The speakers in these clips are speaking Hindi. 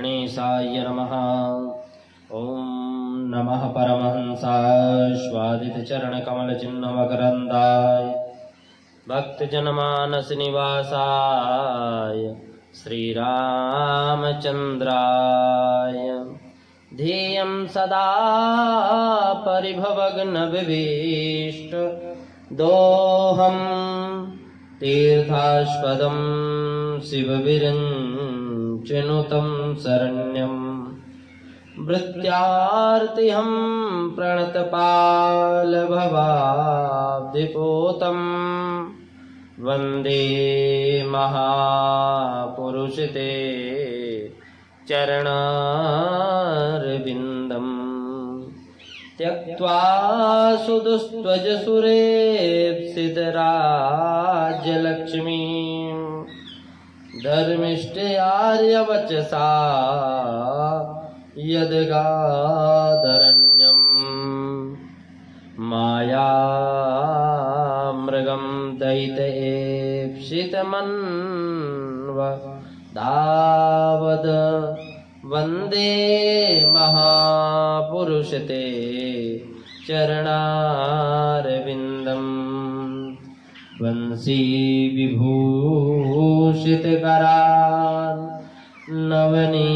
गणेशाय नमः। ओम नमः परमहंसास्वादितचरणकमलचिह्नमकरन्दाय भक्तजनमानस निवासाय श्रीरामचन्द्राय ध्येयं सदा परिभवग्नविभीष्ट दोहं तीर्थास्पदं शिवविरञ्चिनुतं शरण्यं भृत्यार्तिहं प्रणतपालभवाब्धिपोतं वन्दे महापुरुषते चरणारविन्दम् त्यक्त्वा सुदुस्त्वजसुरेप्सितराज्यलक्ष्मीं धर्मिष्ठयार्यवचसा यद्गादरण्यं मायामृगं दयितयेप्सितमन्वदावद वन्दे महापुरुषते चरणारविन्दम् वंशी विभूषितकरान् नवनीरदाभात्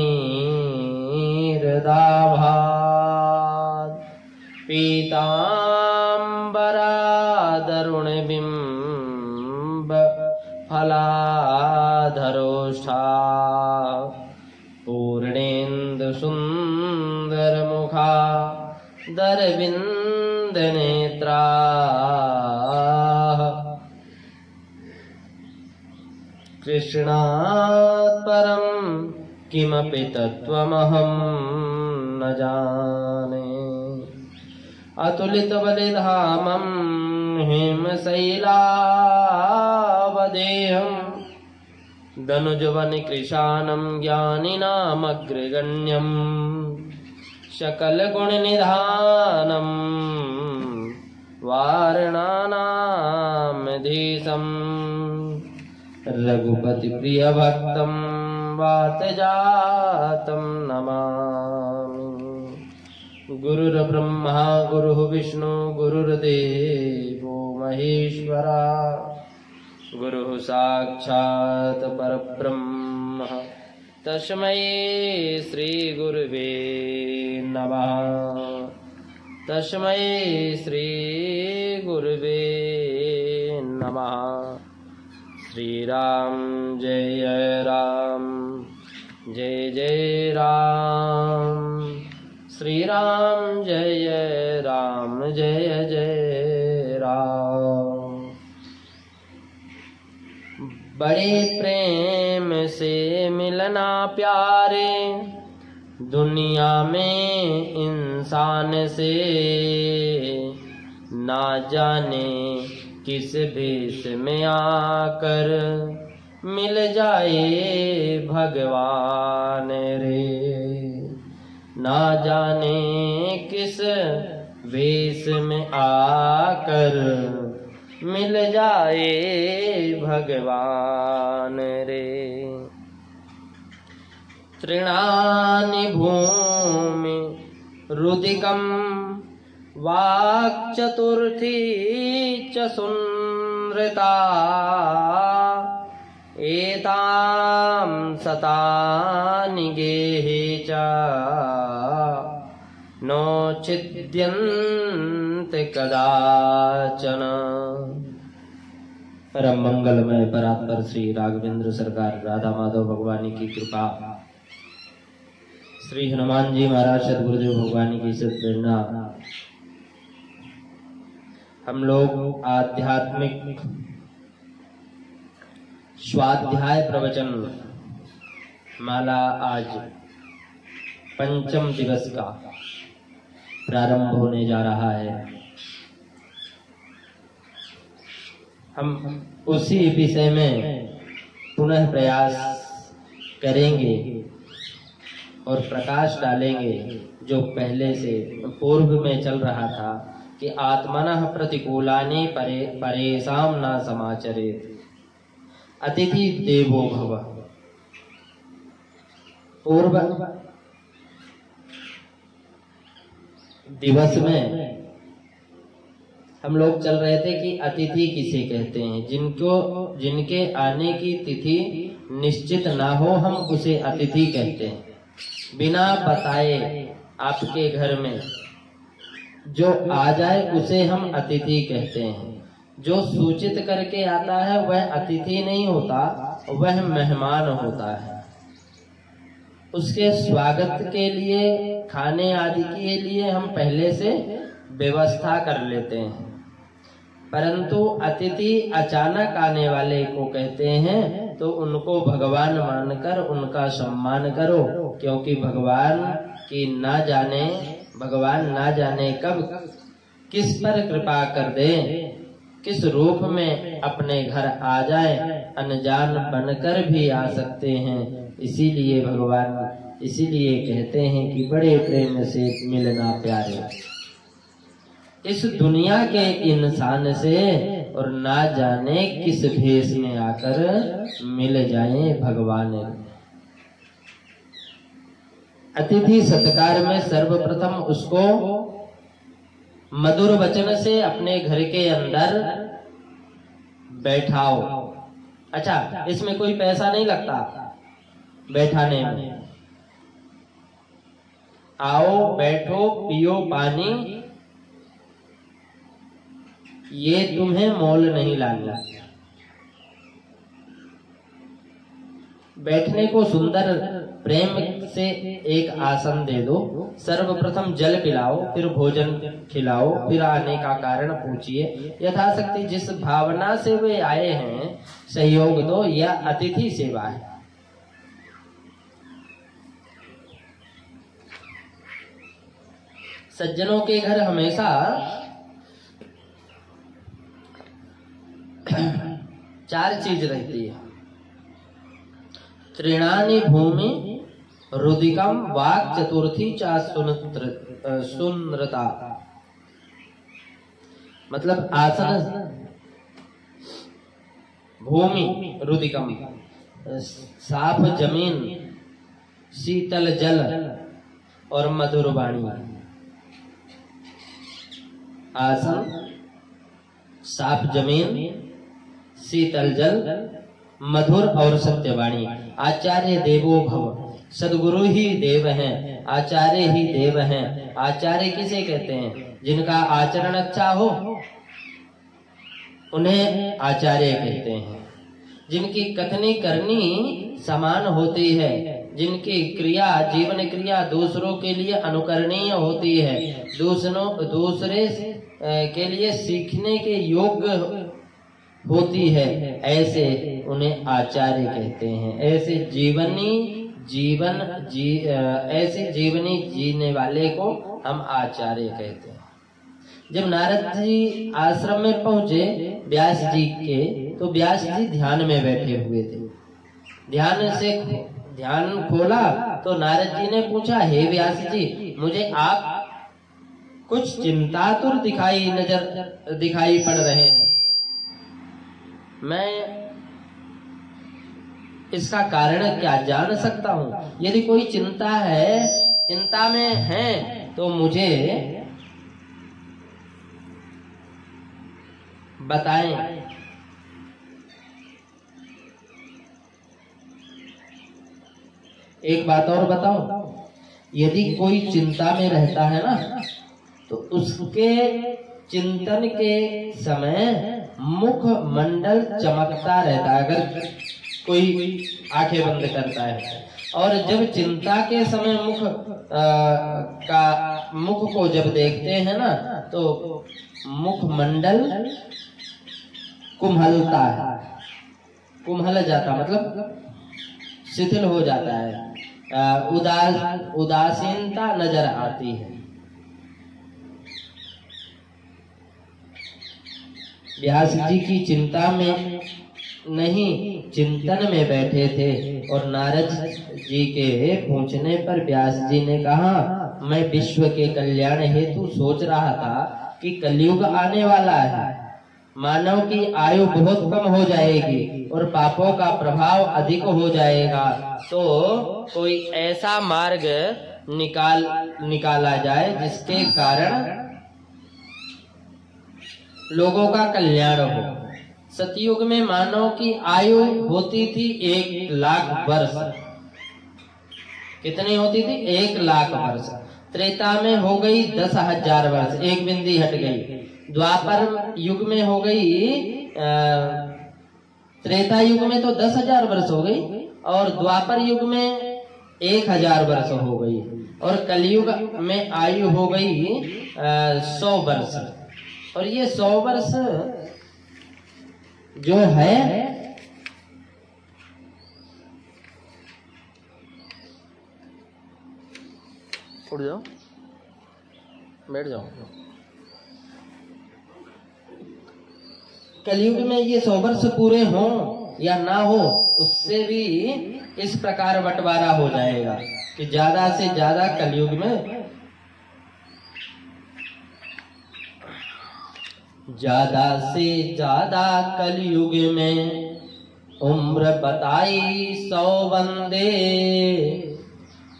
पीताम्बरादरुणबिम्ब फलाधरोष्ठा पूर्णेन्दुसुन्दरमुखा दरविन्दनेत्राः कृष्णात् परं किमपि तत्त्वमहं न जाने अतुलितबलिधामं हेमशैलावदेहम् दनुजवनिकृशानं ज्ञानिनामग्रगण्यं सकलगुणनिधानं वारणानामधीशं रघुपतिप्रियभक्तं वातजातं नमामि। गुरुर्ब्रह्मा गुरुः विष्णु गुरुर्देवो महेश्वरा गुरुः साक्षात् परब्रह्म तस्मै श्रीगुरुवे नमः। तस्मै श्रीगुरुवे नमः। श्रीराम जय राम जय जय राम। श्रीराम जय राम जय जय राम। बड़े प्रेम से मिलना प्यारे दुनिया में इंसान से ना जाने किस भेष में आकर मिल जाए भगवान रे। ना जाने किस भेष में आकर मिल जाए भगवान रे। तृणानि भूमि रुदिकं वाक्चतुर्थी च सुनृता एतां सतानि गेहे च नोच्छिद्यन्ते कदाचन। परम मंगलमय परात्पर श्री राघवेंद्र सरकार राधा माधव भगवानी की कृपा, श्री हनुमान जी महाराज सदगुरुदेव भगवानी की सत प्रेरणा, हम लोग आध्यात्मिक स्वाध्याय प्रवचन माला आज पंचम दिवस का प्रारंभ होने जा रहा है। हम उसी विषय में पुनः प्रयास करेंगे और प्रकाश डालेंगे जो पहले से पूर्व में चल रहा था कि आत्मनः प्रतिकूलानि परेषां न समाचरेत्, अतिथि देवो भव। पूर्व दिवस में हम लोग चल रहे थे कि अतिथि किसे कहते हैं। जिनके आने की तिथि निश्चित ना हो हम उसे अतिथि कहते हैं। बिना बताए आपके घर में जो आ जाए उसे हम अतिथि कहते हैं। जो सूचित करके आता है वह अतिथि नहीं होता, वह मेहमान होता है। उसके स्वागत के लिए खाने आदि के लिए हम पहले से व्यवस्था कर लेते हैं। परंतु अतिथि अचानक आने वाले को कहते हैं तो उनको भगवान मानकर उनका सम्मान करो, क्योंकि भगवान ना जाने कब किस पर कृपा कर दे, किस रूप में अपने घर आ जाए, अनजान बनकर भी आ सकते हैं। इसीलिए कहते हैं कि बड़े प्रेम से मिलना प्यारे इस दुनिया के इंसान से, और ना जाने किस भेष में आकर मिल जाएं भगवान। अतिथि सत्कार में सर्वप्रथम उसको मधुर वचन से अपने घर के अंदर बैठाओ। अच्छा, इसमें कोई पैसा नहीं लगता बैठाने में। आओ, बैठो, पियो पानी, ये तुम्हें मोल नहीं लाना। बैठने को सुंदर प्रेम से एक आसन दे दो। सर्वप्रथम जल पिलाओ, फिर भोजन खिलाओ, फिर आने का कारण पूछिए। यथाशक्ति जिस भावना से वे आए हैं सहयोग दो। यह अतिथि सेवा है। सज्जनों के घर हमेशा चार चीज रहती है। त्रिणानि भूमि रुदिकम वाक् चतुर्थी चा सुनृता। मतलब आसन, भूमि रुदिकम साफ जमीन, शीतल जल और मधुर वाणी। आसन, साफ जमीन, शीतल जल, मधुर और सत्यवाणी। आचार्य देवो भव। सदगुरु ही देव हैं, आचार्य ही देव हैं। आचार्य किसे कहते हैं? जिनका आचरण अच्छा हो उन्हें आचार्य कहते हैं। जिनकी कथनी करनी समान होती है, जिनकी क्रिया, जीवन क्रिया दूसरों के लिए अनुकरणीय होती है, दूसरे के लिए सीखने के योग्य होती है, ऐसे उन्हें आचार्य कहते हैं। ऐसे जीवनी जीने वाले को हम आचार्य कहते हैं। जब नारद जी आश्रम में पहुंचे व्यास जी के, तो व्यास जी ध्यान में बैठे हुए थे। ध्यान खोला तो नारद जी ने पूछा, हे व्यास जी, मुझे आप कुछ चिंतातुर दिखाई पड़ रहे हैं। मैं इसका कारण क्या जान सकता हूँ? यदि कोई चिंता में है तो मुझे बताएं। एक बात और बताओ, यदि कोई चिंता में रहता है ना, तो उसके चिंतन के समय मुख मंडल चमकता रहता है। अगर कोई आंखें बंद करता है, और जब चिंता के समय मुख को जब देखते हैं ना, तो मुख मंडल कुम्हलता है, कुम्हल जाता, मतलब शिथिल हो जाता है, उदासीनता नजर आती है। व्यास जी की चिंता में नहीं, चिंतन में बैठे थे, और नारद जी के पूछने पर व्यास जी ने कहा, मैं विश्व के कल्याण हेतु सोच रहा था कि कलयुग आने वाला है, मानव की आयु बहुत कम हो जाएगी और पापों का प्रभाव अधिक हो जाएगा, तो कोई ऐसा मार्ग निकाला जाए जिसके कारण लोगों का कल्याण हो। सतयुग में मानव की आयु होती थी 1,00,000 वर्ष। कितनी होती थी? 1,00,000 वर्ष। त्रेता में हो गई 10,000 वर्ष, एक बिंदी हट गई। द्वापर युग में हो गई, त्रेता युग में तो 10,000 वर्ष हो गई, और द्वापर युग में 1,000 वर्ष हो गई, और कलयुग में आयु हो गई 100 वर्ष। और ये 100 वर्ष जो है उठ जाओ, बैठ जाओ। कलयुग में ये 100 वर्ष पूरे हों या ना हो, उससे भी इस प्रकार बंटवारा हो जाएगा कि ज्यादा से ज्यादा कलयुग में, ज्यादा से ज्यादा कलयुग में उम्र बताई 100 बंदे,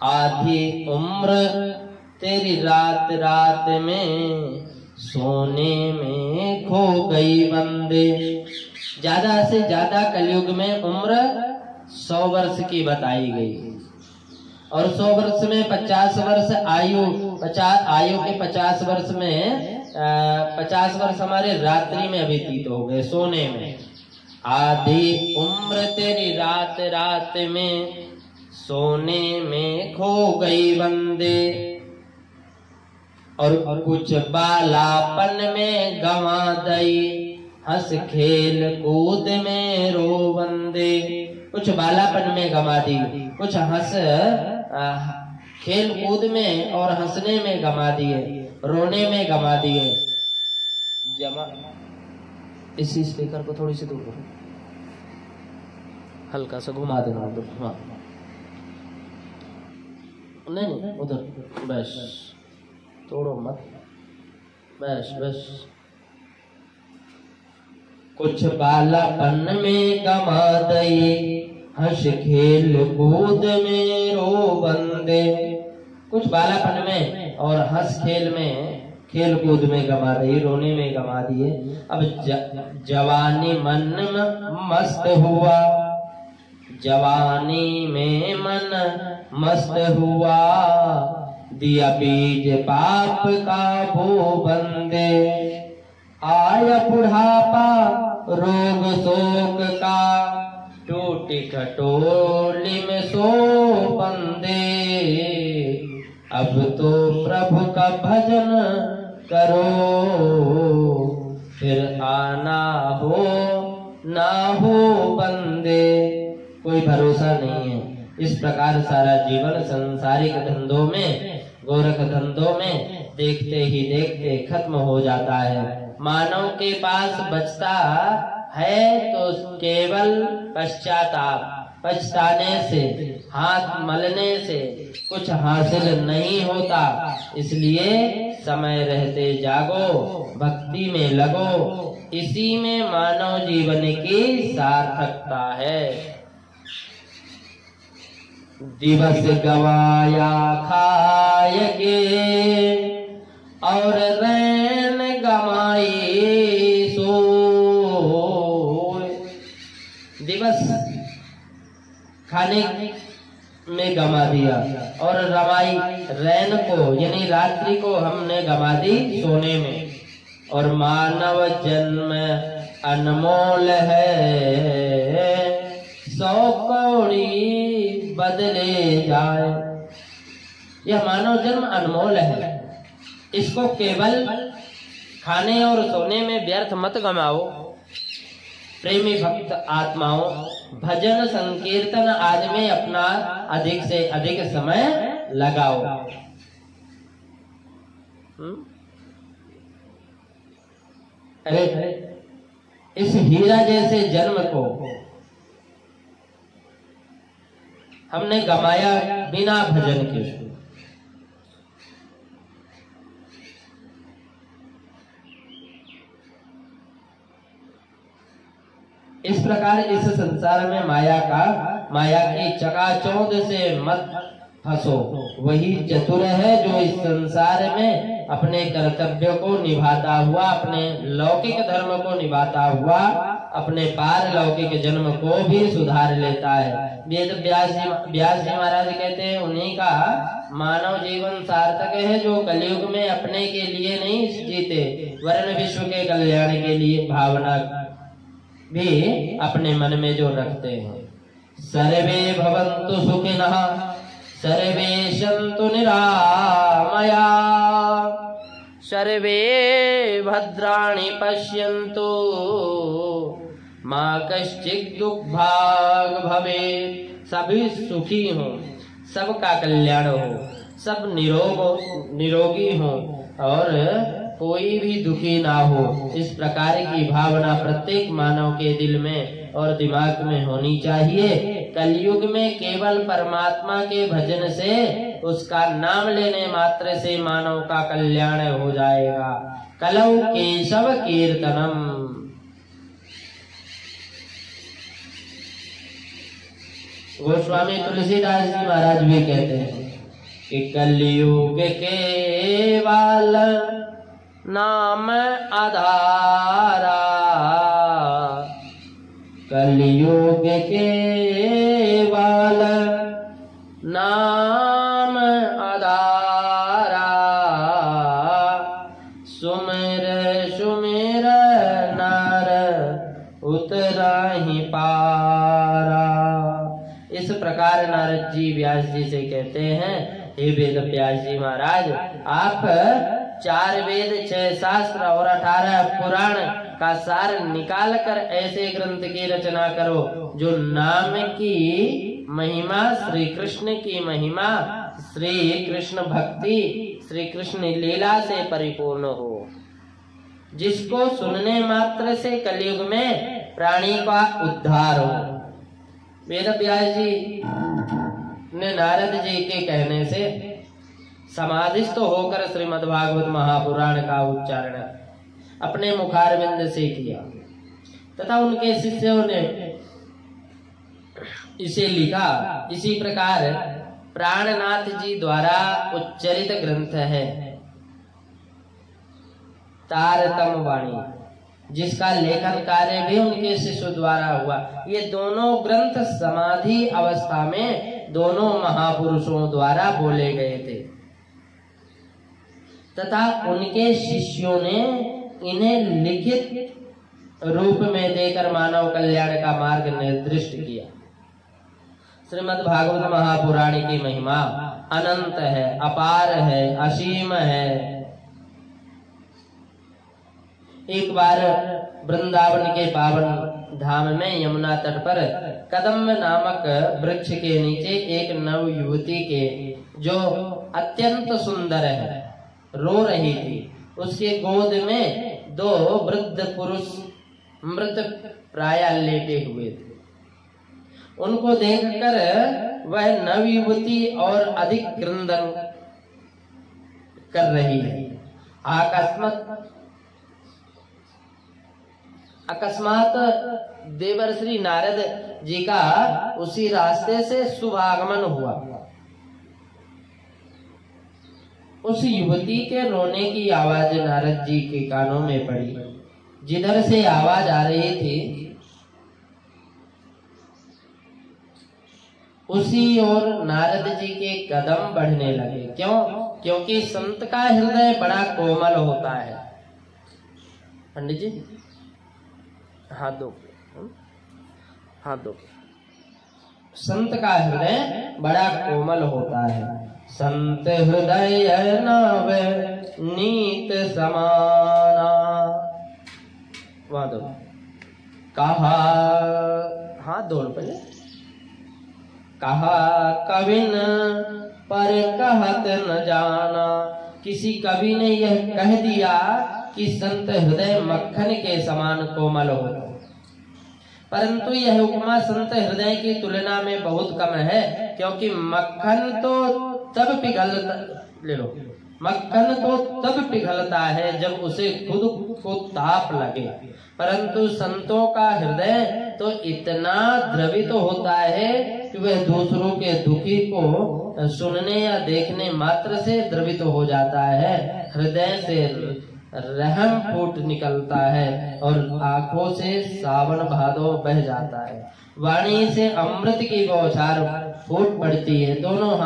आधी उम्र तेरी रात रात में सोने में खो गई बंदे। ज्यादा से ज्यादा कलयुग में उम्र 100 वर्ष की बताई गई, और 100 वर्ष में 50 वर्ष आयु के 50 वर्ष में 50 वर्ष हमारे रात्रि में व्यतीत हो गए, सोने में। आधी उम्र तेरी रात रात में सोने में खो गई बंदे, और कुछ बालापन में गंवा दई, हंस खेल कूद में रो बंदे। कुछ बालापन में गंवा दी, कुछ हंस खेल कूद में और हंसने में गंवा दिए, रोने में गंवा दिए। जमा इसी स्पीकर को थोड़ी सी दूर करो, हल्का सा घुमा देना उधर। हाँ नहीं उधर, बस तोड़ो मत, बस बस। कुछ बालापन में गमा दई, हंस खेल कूद में रो बंदे। कुछ बालापन में और हंस खेल में, खेल कूद में गमा दई, रोने में गमा दिए। अब जवानी मन मस्त हुआ, जवानी में मन मस्त हुआ, दिया बीज पाप का भू बंदे। आया बुढ़ापा रोग शोक का, टूटी खटोली में सो बंदे। अब तो प्रभु का भजन करो, फिर आना हो ना हो बंदे। कोई भरोसा नहीं है। इस प्रकार सारा जीवन संसारिक धंधों में, गोरख धंधों में देखते ही देखते खत्म हो जाता है। मानव के पास बचता है तो केवल पश्चाताप, पछताने से, हाथ मलने से कुछ हासिल नहीं होता। इसलिए समय रहते जागो, भक्ति में लगो, इसी में मानव जीवन की सार्थकता है। दिवस गवाया खाय के, और रैन गमाई सोए। दिवस खाने में गमा दिया, और रमाई रैन को यानी रात्रि को हमने गमा दी सोने में। और मानव जन्म अनमोल है, 100 कौड़ी बदले जाए। यह मानव जन्म अनमोल है, इसको केवल खाने और सोने में व्यर्थ मत गमाओ। प्रेमी भक्त आत्माओं, भजन संकीर्तन आदि में अपना अधिक से अधिक समय लगाओ। अरे इस हीरा जैसे जन्म को हमने गमाया बिना भजन के। इस प्रकार इस संसार में माया की चकाचौंध से मत फंसो। वही चतुर है जो इस संसार में अपने कर्तव्य को निभाता हुआ, अपने लौकिक धर्म को निभाता हुआ, अपने पारलौकिक जन्म को भी सुधार लेता है। वेद व्यास जी महाराज कहते हैं उन्हीं का मानव जीवन सार्थक है जो कलयुग में अपने के लिए नहीं जीते, वरन विश्व के कल्याण के लिए भावना भी अपने मन में जो रखते हैं। सर्वे भवन्तु सुखिनः सर्वे सन्तु निरामया सर्वे भद्राणि पश्यन्तु मा कश्चित् दुःखभाग् भवेत्। सभी सुखी हो, सबका कल्याण हो, सब निरोगी हो और कोई भी दुखी ना हो, इस प्रकार की भावना प्रत्येक मानव के दिल में और दिमाग में होनी चाहिए। कलयुग में केवल परमात्मा के भजन से, उसका नाम लेने मात्र से मानव का कल्याण हो जाएगा। कलौ केशव कीर्तनम। गोस्वामी तुलसीदास जी महाराज भी कहते हैं कि कलयुग केवल नाम आधारा, कलयुग केवल नाम आधारा, सुमिर सुमिर नर उतराहि पारा। इस प्रकार नारद जी व्यास जी से कहते हैं, हे वेद व्यास जी महाराज, आप 4 वेद 6 शास्त्र और 18 पुराण का सार निकाल कर ऐसे ग्रंथ की रचना करो जो नाम की महिमा, श्री कृष्ण की महिमा, श्री कृष्ण भक्ति, श्री कृष्ण लीला से परिपूर्ण हो, जिसको सुनने मात्र से कलयुग में प्राणी का उद्धार हो। वेद व्यास जी ने नारद जी के कहने से समाधिस्थ होकर श्रीमद् भागवत महापुराण का उच्चारण अपने मुखारविंद से किया तथा उनके शिष्यों ने इसे लिखा। इसी प्रकार प्राणनाथ जी द्वारा उच्चरित ग्रंथ है तारतम वाणी, जिसका लेखन कार्य भी उनके शिष्य द्वारा हुआ। ये दोनों ग्रंथ समाधि अवस्था में दोनों महापुरुषों द्वारा बोले गए थे तथा उनके शिष्यों ने इन्हें लिखित रूप में देकर मानव कल्याण का मार्ग निर्दिष्ट किया। श्रीमद् भागवत महापुराण की महिमा अनंत है, अपार है, असीम है। एक बार वृंदावन के पावन धाम में यमुना तट पर कदम्ब नामक वृक्ष के नीचे एक नव युवती के जो अत्यंत सुंदर है रो रही थी। उसके गोद में 2 वृद्ध पुरुष मृत प्राय लेटे हुए थे। उनको देखकर वह नव युवती और अधिक क्रंदन कर रही है। अकस्मात देवर्षि नारद जी का उसी रास्ते से शुभ आगमन हुआ। उस युवती के रोने की आवाज नारद जी के कानों में पड़ी। जिधर से आवाज आ रही थी उसी ओर नारद जी के कदम बढ़ने लगे। क्यों? क्योंकि संत का हृदय बड़ा कोमल होता है। पंडित जी हाथ दो, हाथ दो। संत का हृदय बड़ा कोमल होता है। संत हृदय नव नीत समाना। वहां दो। कहा हाथ दो पहले। कहा कविन पर कहत न जाना। किसी कवि ने यह कह दिया कि संत हृदय मक्खन के समान कोमल होता है, परंतु यह उपमा संत हृदय की तुलना में बहुत कम है, क्योंकि मक्खन तो तब पिघल ले लो मक्खन तो तब पिघलता है जब उसे खुद को ताप लगे, परंतु संतों का हृदय तो इतना द्रवित होता है कि वह दूसरों के दुखी को सुनने या देखने मात्र से द्रवित हो जाता है। हृदय से रहम फूट निकलता है और आंखों से सावन भादो बह जाता है। वाणी से अमृत की बौछार फूट पड़ती है। दोनों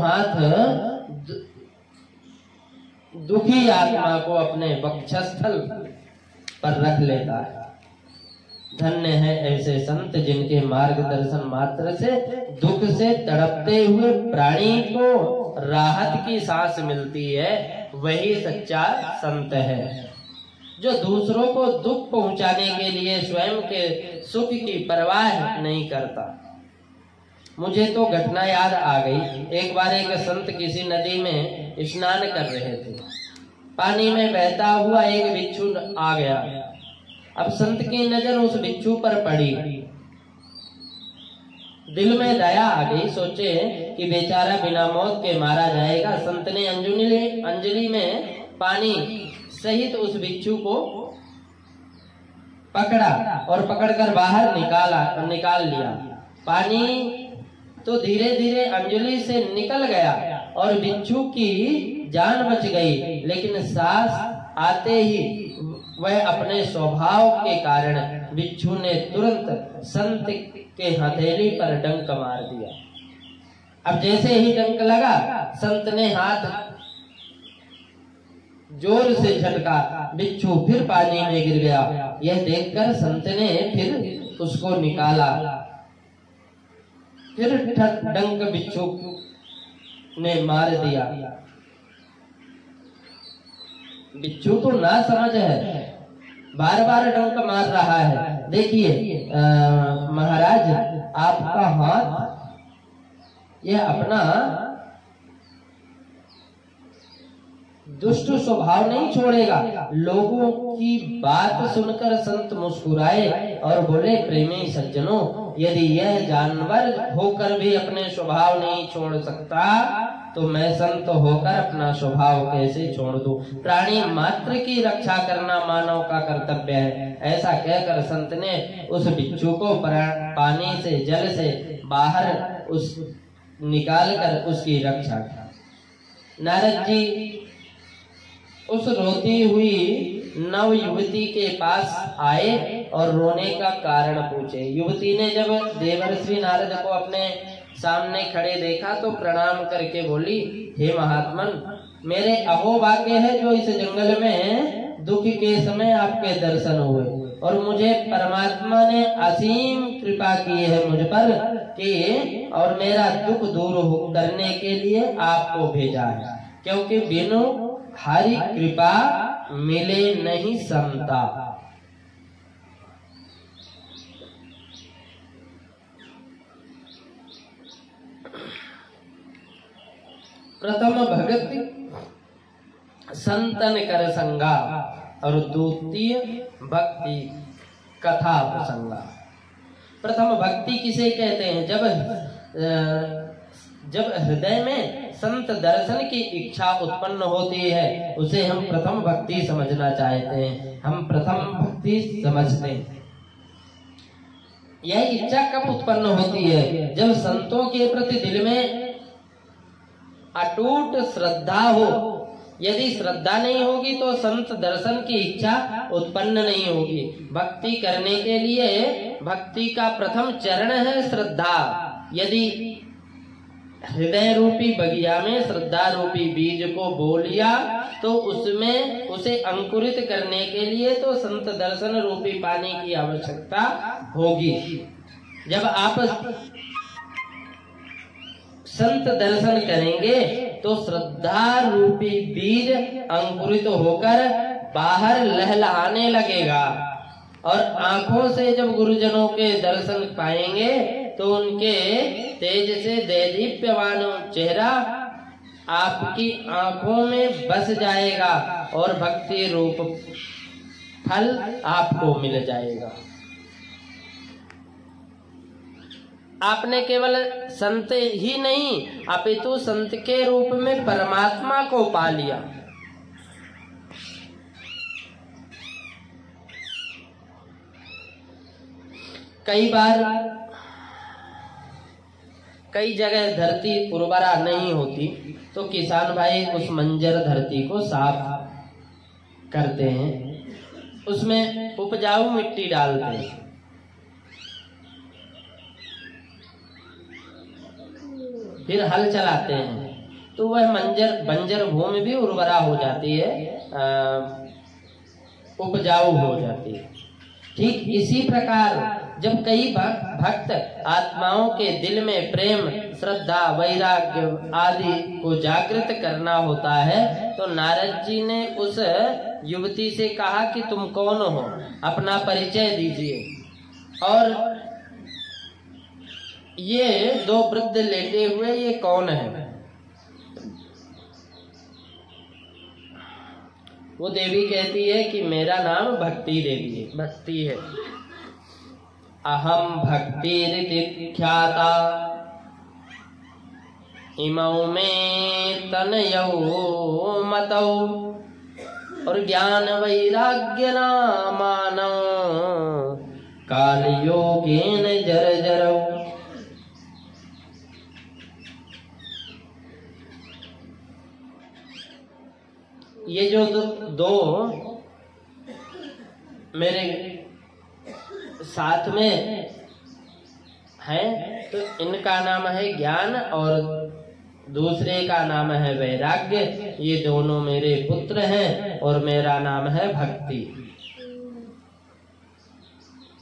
हाथ दुखी आत्मा को अपने वक्षस्थल पर रख लेता है। धन्य है ऐसे संत जिनके मार्गदर्शन मात्र से दुख से तड़पते हुए प्राणी को राहत की सांस मिलती है। वही सच्चा संत है जो दूसरों को दुख पहुंचाने के लिए स्वयं के सुख की परवाह नहीं करता। मुझे तो घटना याद आ गई। एक बार एक संत किसी नदी में स्नान कर रहे थे। पानी में बहता हुआ एक बिच्छू आ गया। अब संत की नजर उस बिच्छू पर पड़ी। दिल में दया आ गई। सोचे कि बेचारा बिना मौत के मारा जाएगा। संत ने अंजलि में पानी सहित उस बिच्छू को पकड़ा और पकड़कर बाहर निकाल लिया। पानी तो धीरे धीरे अंजलि से निकल गया और बिच्छू की जान बच गई, लेकिन सांस आते ही वह अपने स्वभाव के कारण बिच्छू ने तुरंत संत के हथेली पर डंक मार दिया। अब जैसे ही डंक लगा, संत ने हाथ जोर से झटका, बिच्छू फिर पानी में गिर गया। यह देखकर संत ने फिर उसको निकाला। फिर डंक बिच्छू ने मार दिया। बिच्छू तो ना समझ है, बार बार डंक मार रहा है। देखिए महाराज, आपका हाथ यह अपना दुष्ट स्वभाव नहीं छोड़ेगा। लोगों की बात सुनकर संत मुस्कुराए और बोले, प्रेमी सज्जनों, यदि यह जानवर होकर भी अपने स्वभाव नहीं छोड़ सकता तो मैं संत होकर अपना स्वभाव कैसे छोड़ दूं। प्राणी मात्र की रक्षा करना मानव का कर्तव्य है। ऐसा कहकर संत ने उस बिच्छू को पानी से, जल से बाहर निकाल कर उसकी रक्षा की। नारद जी उस रोती हुई नव युवती के पास आए और रोने का कारण पूछे। युवती ने जब देवर्षि नारद को अपने सामने खड़े देखा तो प्रणाम करके बोली, हे महात्मन, मेरे अहोभाग्य है जो इस जंगल में दुख के समय आपके दर्शन हुए और मुझे परमात्मा ने असीम कृपा की है मुझ पर कि और मेरा दुख दूर करने के लिए आपको भेजा है, क्योंकि बिनु हरि कृपा मिले नहीं समता। प्रथम भक्ति संतन कर संगा और द्वितीय भक्ति कथा प्रसंगा। प्रथम भक्ति किसे कहते हैं? जब हृदय में संत दर्शन की इच्छा उत्पन्न होती है, उसे हम प्रथम भक्ति समझना चाहते हैं। हम प्रथम भक्ति समझते हैं। यह इच्छा कब उत्पन्न होती है? जब संतों के प्रति दिल में अटूट श्रद्धा हो। यदि श्रद्धा नहीं होगी तो संत दर्शन की इच्छा उत्पन्न नहीं होगी। भक्ति करने के लिए भक्ति का प्रथम चरण है श्रद्धा। यदि हृदय रूपी बगिया में श्रद्धा रूपी बीज को बो लिया तो उसमें उसे अंकुरित करने के लिए तो संत दर्शन रूपी पानी की आवश्यकता होगी। जब आप संत दर्शन करेंगे तो श्रद्धा रूपी बीज अंकुरित होकर बाहर लहलहाने लगेगा और आंखों से जब गुरुजनों के दर्शन पाएंगे तो उनके तेज से दैदीप्यमान चेहरा आपकी आंखों में बस जाएगा और भक्ति रूप फल आपको मिल जाएगा। आपने केवल संत ही नहीं अपितु संत के रूप में परमात्मा को पा लिया। कई बार कई जगह धरती उर्वरा नहीं होती तो किसान भाई उस मंजर धरती को साफ करते हैं, उसमें उपजाऊ मिट्टी डालते हैं, फिर हल चलाते हैं तो वह बंजर भूमि भी उर्वरा हो जाती है, उपजाऊ हो जाती है। ठीक इसी प्रकार जब कई भक्त आत्माओं के दिल में प्रेम, श्रद्धा, वैराग्य आदि को जागृत करना होता है तो नारद जी ने उस युवती से कहा कि तुम कौन हो, अपना परिचय दीजिए। और ये दो वृद्ध लेटे हुए ये कौन है? वो देवी कहती है कि मेरा नाम भक्ति देवी है, भक्ति है। अहम भक्ति ख्याता इमौ में तनयौ मतौ और ज्ञान वैराग्य नामानौ काल योगेन जर्जरौ। ये जो दो मेरे साथ में हैं तो इनका नाम है ज्ञान और दूसरे का नाम है वैराग्य। ये दोनों मेरे पुत्र हैं और मेरा नाम है भक्ति।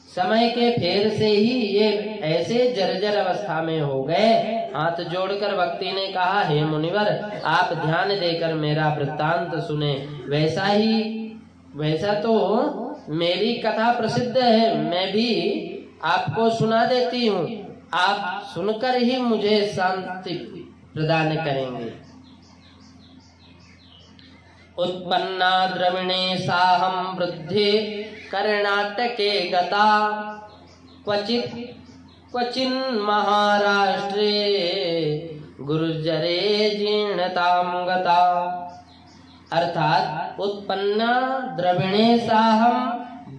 समय के फेर से ही ये ऐसे जर्जर अवस्था में हो गए। हाथ जोड़कर भक्ति ने कहा, हे मुनिवर, आप ध्यान देकर मेरा वृत्तांत सुने। वैसा तो मेरी कथा प्रसिद्ध है, मैं भी आपको सुना देती हूँ। आप सुनकर ही मुझे शांति प्रदान करेंगे। उत्पन्ना द्रविणे साहम वृद्धि कर्णाटके गता क्वचिन महाराष्ट्रे गुर्जरे जीर्णताम गता। अर्थात उत्पन्ना द्रविणे साहम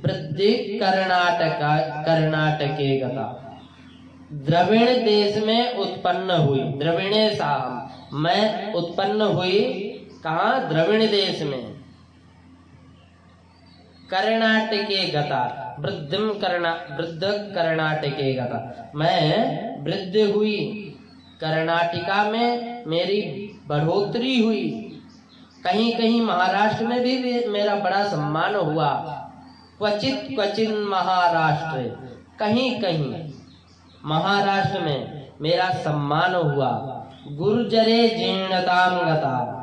वृद्धि कर्णाटके गता। द्रविण देश में उत्पन्न हुई। द्रविणे साहम, मैं उत्पन्न हुई कहाँ? द्रविण देश में। कर्णाटके गता, वृद्ध कर्णाटके गता, मैं वृद्ध हुई, कर्नाटिका में मेरी बढ़ोतरी हुई। कहीं कहीं महाराष्ट्र में भी मेरा बड़ा सम्मान हुआ। क्वचिन महाराष्ट्र, कहीं कहीं महाराष्ट्र में मेरा सम्मान हुआ। गुर्जरे जीर्णताम गता,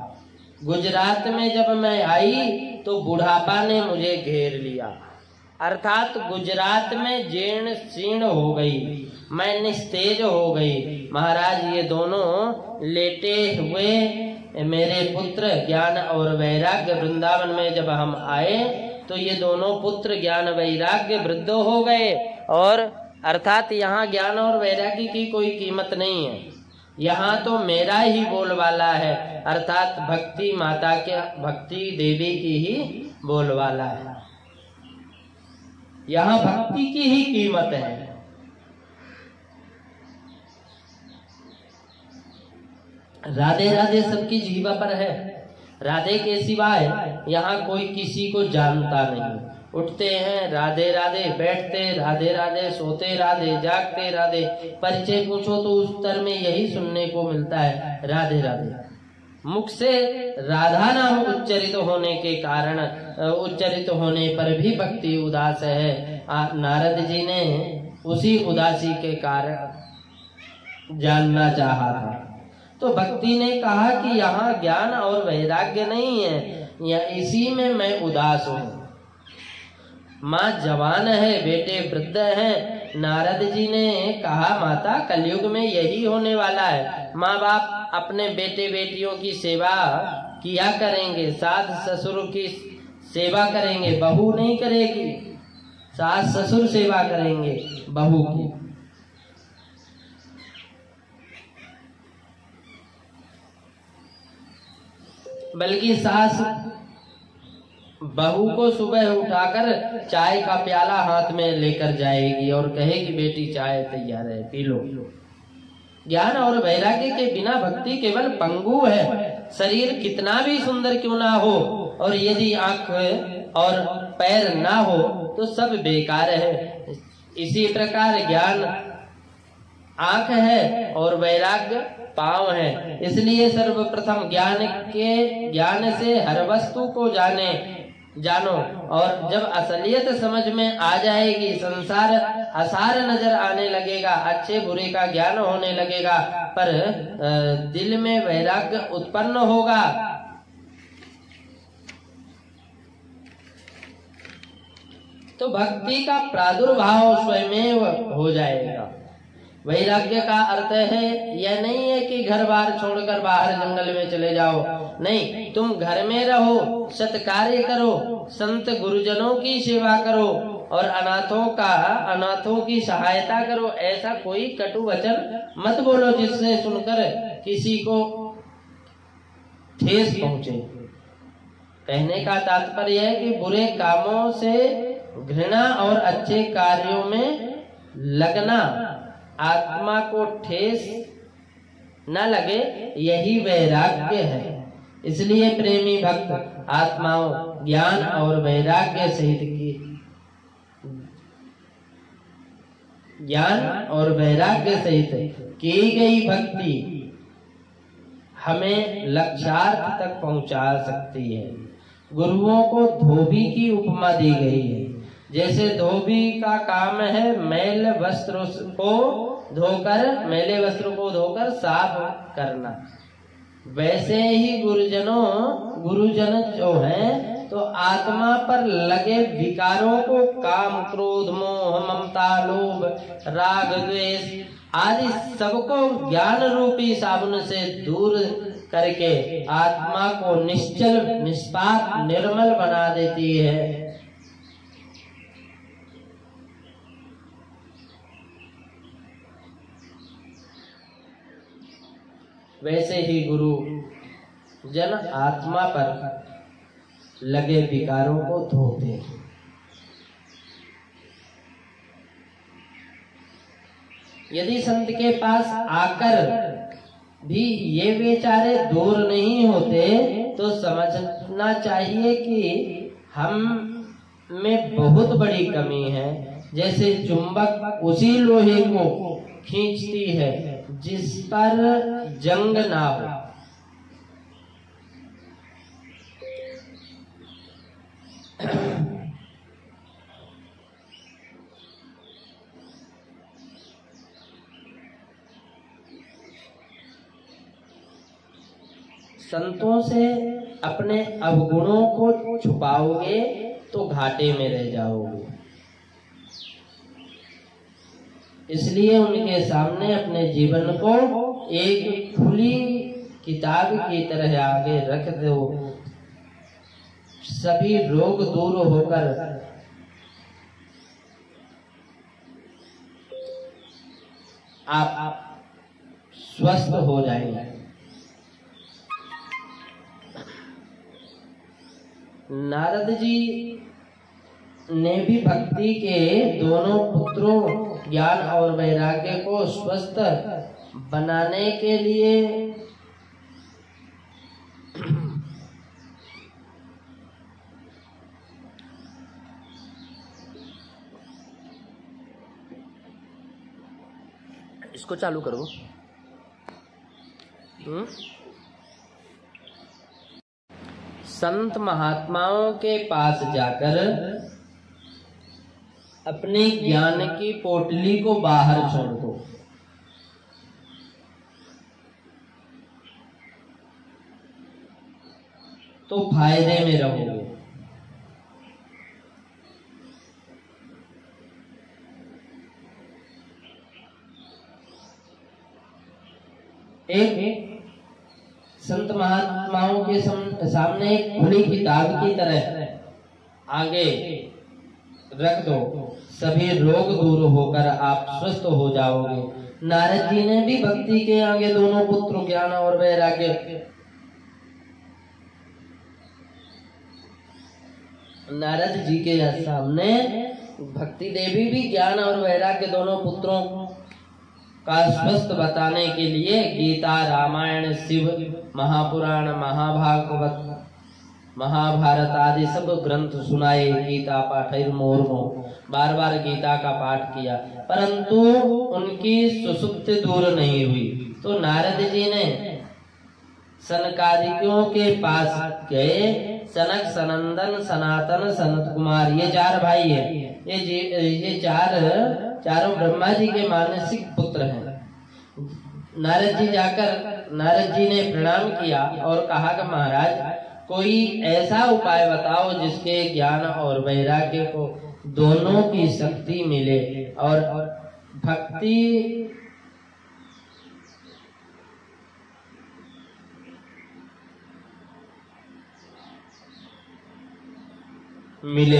गुजरात में जब मैं आई तो बुढ़ापा ने मुझे घेर लिया। अर्थात गुजरात में जीर्ण शीर्ण हो गई, मैं निस्तेज हो गई। महाराज, ये दोनों लेटे हुए मेरे पुत्र ज्ञान और वैराग्य वृंदावन में जब हम आए तो ये दोनों पुत्र ज्ञान वैराग्य वृद्ध हो गए। और अर्थात यहाँ ज्ञान और वैराग्य की कोई कीमत नहीं है, यहाँ तो मेरा ही बोलवाला है। अर्थात भक्ति माता के, भक्ति देवी की ही बोलवाला है। यहाँ भक्ति की ही कीमत है। राधे राधे सबकी जीवा पर है। राधे के सिवाय यहाँ कोई किसी को जानता नहीं। उठते हैं राधे राधे, बैठते राधे राधे, सोते राधे, जागते राधे। परिचय पूछो तो उत्तर में यही सुनने को मिलता है, राधे राधे। मुख से राधा नाम उच्चरित होने के कारण, उच्चरित होने पर भी भक्ति उदास है। नारद जी ने उसी उदासी के कारण जानना चाहा था। तो भक्ति ने कहा कि यहाँ ज्ञान और वैराग्य नहीं है, या इसी में मैं उदास हूँ। माँ जवान है, बेटे वृद्ध हैं। नारद जी ने कहा, माता कलयुग में यही होने वाला है। माँ बाप अपने बेटे बेटियों की सेवा किया करेंगे, सास ससुर की सेवा करेंगे, बहू नहीं करेगी। सास ससुर सेवा करेंगे बहू की। बल्कि सास बहू को सुबह उठाकर चाय का प्याला हाथ में लेकर जाएगी और कहेगी बेटी चाय तैयार है, पी लो। ज्ञान और वैराग्य के बिना भक्ति केवल पंगु है। शरीर कितना भी सुंदर क्यों ना हो और यदि आंख और पैर ना हो तो सब बेकार है। इसी प्रकार ज्ञान आंख है और वैराग्य पांव है। इसलिए सर्वप्रथम ज्ञान से हर वस्तु को जानो और जब असलियत समझ में आ जाएगी, संसार असार नजर आने लगेगा, अच्छे बुरे का ज्ञान होने लगेगा, पर दिल में वैराग्य उत्पन्न होगा। तो भक्ति का प्रादुर्भाव स्वयमेव हो जाएगा। वैराग्य का अर्थ है यह नहीं है कि घर बार छोड़कर बाहर जंगल में चले जाओ, नहीं, तुम घर में रहो, सत्कार्य करो, संत गुरुजनों की सेवा करो और अनाथों की सहायता करो। ऐसा कोई कटु वचन मत बोलो जिससे सुनकर किसी को ठेस पहुंचे। कहने का तात्पर्य है कि बुरे कामों से घृणा और अच्छे कार्यों में लगना, आत्मा को ठेस न लगे, यही वैराग्य है। इसलिए प्रेमी भक्त आत्माओं ज्ञान और वैराग्य सहित की गई भक्ति हमें लक्ष्यार्थ तक पहुंचा सकती है। गुरुओं को धोबी की उपमा दी गई है। जैसे धोबी का काम है मैले वस्त्रों को धोकर साफ करना, वैसे ही गुरुजन जो हैं तो आत्मा पर लगे विकारों को, काम, क्रोध, मोह, ममता, लोभ, राग, द्वेष आदि सबको ज्ञान रूपी साबुन से दूर करके आत्मा को निश्चल, निष्पाप, निर्मल बना देती है। वैसे ही गुरु जन आत्मा पर लगे विकारों को धोते हैं। यदि संत के पास आकर भी ये बेचारे दूर नहीं होते तो समझना चाहिए कि हम में बहुत बड़ी कमी है। जैसे चुंबक उसी लोहे को खींचती है जिस पर जंग ना हो। संतों से अपने अवगुणों को छुपाओगे तो घाटे में रह जाओगे। इसलिए उनके सामने अपने जीवन को एक खुली किताब की तरह आगे रख दो। सभी रोग दूर होकर आप स्वस्थ हो जाएंगे। नारद जी ने भी भक्ति के दोनों पुत्रों ज्ञान और वैराग्य को स्वस्थ बनाने के लिए इसको चालू करो। संत महात्माओं के पास जाकर अपने ज्ञान की पोटली को बाहर छोड़ दो। तो फायदे में रहोगे। एक संत महात्माओं के सामने एक खुली किताब की तरह आगे रख दो। सभी रोग दूर होकर आप स्वस्थ हो जाओगे। नारद जी ने भी भक्ति के आगे दोनों पुत्र ज्ञान और वैराग्य नारद जी के सामने भक्ति देवी भी ज्ञान और वैराग्य दोनों पुत्रों का स्वस्थ बताने के लिए गीता, रामायण, शिव महापुराण, महाभागवत, महाभारत आदि सब ग्रंथ सुनाए। गीता पाठैर मोर्मो, बार बार गीता का पाठ किया, परंतु उनकी सुसुप्ति दूर नहीं हुई। तो नारद जी ने सनकादिकों के पास गए। सनक, सनंदन, सनातन, सनत कुमार, ये 4 भाई है। ये चारों ब्रह्मा जी के मानसिक पुत्र हैं। नारद जी जाकर नारद जी ने प्रणाम किया और कहा कि महाराज, कोई ऐसा उपाय बताओ जिसके ज्ञान और वैराग्य को दोनों की शक्ति मिले और भक्ति मिले।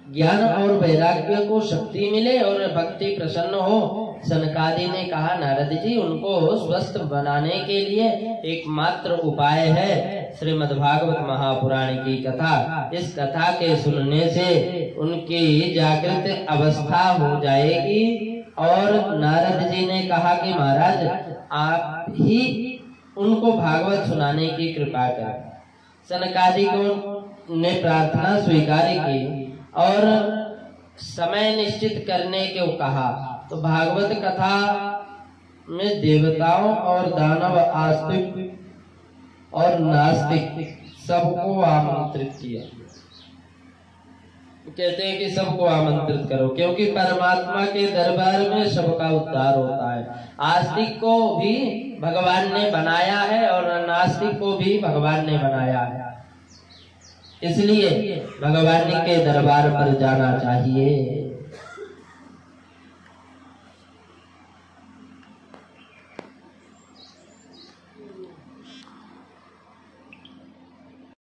ज्ञान और वैराग्य को शक्ति मिले और भक्ति प्रसन्न हो। सनकादि ने कहा, नारद जी, उनको स्वस्थ बनाने के लिए एकमात्र उपाय है श्रीमद्भागवत महापुराण की कथा। इस कथा के सुनने से उनकी जागृत अवस्था हो जाएगी। और नारद जी ने कहा कि महाराज, आप ही उनको भागवत सुनाने की कृपा करें। सनकादि को ने प्रार्थना स्वीकार की और समय निश्चित करने को कहा। तो भागवत कथा में देवताओं और दानव, आस्तिक और नास्तिक सबको आमंत्रित किया। कहते हैं कि सबको आमंत्रित करो, क्योंकि परमात्मा के दरबार में सबका उद्धार होता है। आस्तिक को भी भगवान ने बनाया है और नास्तिक को भी भगवान ने बनाया है, इसलिए भगवान के दरबार पर जाना चाहिए।